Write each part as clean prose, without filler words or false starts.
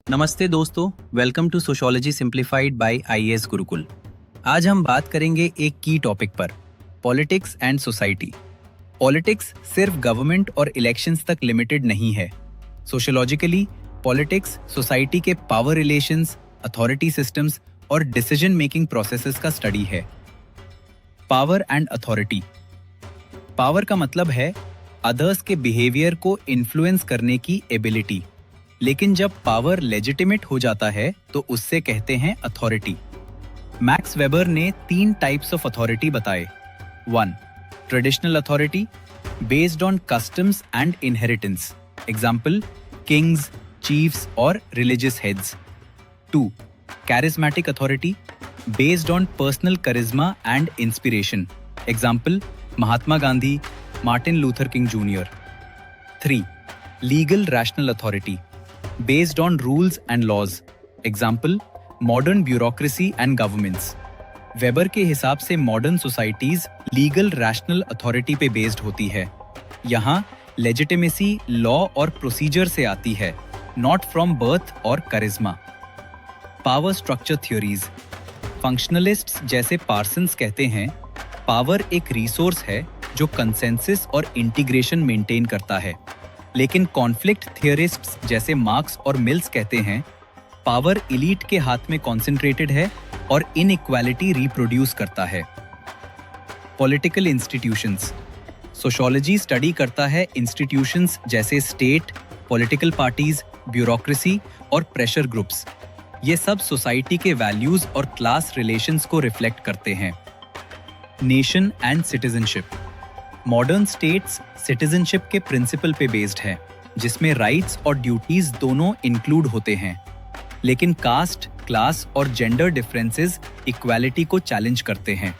नमस्ते दोस्तों, welcome to sociology simplified by IAS Gurukul. आज हम बात करेंगे एक की टॉपिक पर, पॉलिटिक्स एंड सोसाइटी। पॉलिटिक्स सिर्फ गवर्नमेंट और इलेक्शंस तक लिमिटेड नहीं है। सोशियोलॉजिकली, पॉलिटिक्स सोसाइटी के पावर रिलेशंस, अथॉरिटी सिस्टम्स और डिसीजन मेकिंग प्रोसेसेस का स्टडी है। Power and authority. पावर का मतलब है अदर्स के बिहेवियर को इन्फ्लुएंस करने की एबिलिटी। लेकिन जब पावर लेजिटिमेट हो जाता है तो उससे कहते हैं अथॉरिटी। मैक्स वेबर ने 3 टाइप्स ऑफ अथॉरिटी बताए। 1. Traditional authority based on customs and inheritance, example kings, chiefs और religious heads. 2. Charismatic authority based on personal charisma and inspiration, example Mahatma Gandhi, Martin Luther King junior. 3. Legal rational authority based on rules and laws, example modern bureaucracy and governments। Weber के हिसाब से modern societies legal rational authority पे based होती है। यहाँ legitimacy law और procedure से आती है, नॉट फ्रॉम बर्थ और करिश्मा। Power structure theories. फंक्शनलिस्ट्स जैसे पार्सन्स कहते हैं, पावर एक रिसोर्स है जो कंसेंसस और इंटीग्रेशन मेंटेन करता है। लेकिन कॉन्फ्लिक्ट थियरिस्ट्स जैसे मार्क्स और मिल्स कहते हैं, पावर इलीट के हाथ में कॉन्सेंट्रेटेड है और इनइक्वालिटी रिप्रोड्यूस करता है। Political institutions. सोशियोलॉजी स्टडी करता है इंस्टीट्यूशंस जैसे स्टेट, पॉलिटिकल पार्टीज, ब्यूरोक्रेसी और प्रेशर ग्रुप्स। ये सब सोसाइटी के वैल्यूज और क्लास रिलेशंस को रिफ्लेक्ट करते हैं। Nation and citizenship. Modern states citizenship के प्रिंसिपल पे बेस्ड है, जिसमें राइट्स और ड्यूटीज दोनों इंक्लूड होते हैं। लेकिन कास्ट, क्लास और जेंडर डिफरेंसेस इक्वालिटी को चैलेंज करते हैं।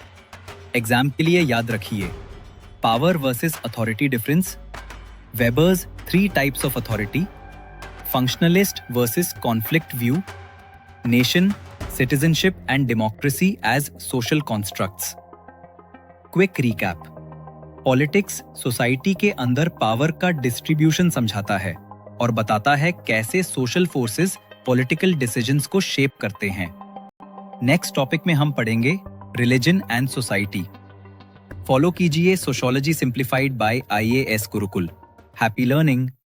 एग्जाम के लिए याद रखिए, power versus authority difference, Weber's 3 types of authority, functionalist versus conflict view, nation, citizenship and democracy as social constructs. Quick recap. Politics society के अंदर पावर का डिस्ट्रीब्यूशन समझाता है और बताता है कैसे सोशल फोर्सेस पॉलिटिकल डिसीजंस को शेप करते हैं। नेक्स्ट टॉपिक में हम पढ़ेंगे रिलीजन एंड सोसाइटी। फॉलो कीजिए sociology simplified by IAS Gurukul. Happy learning.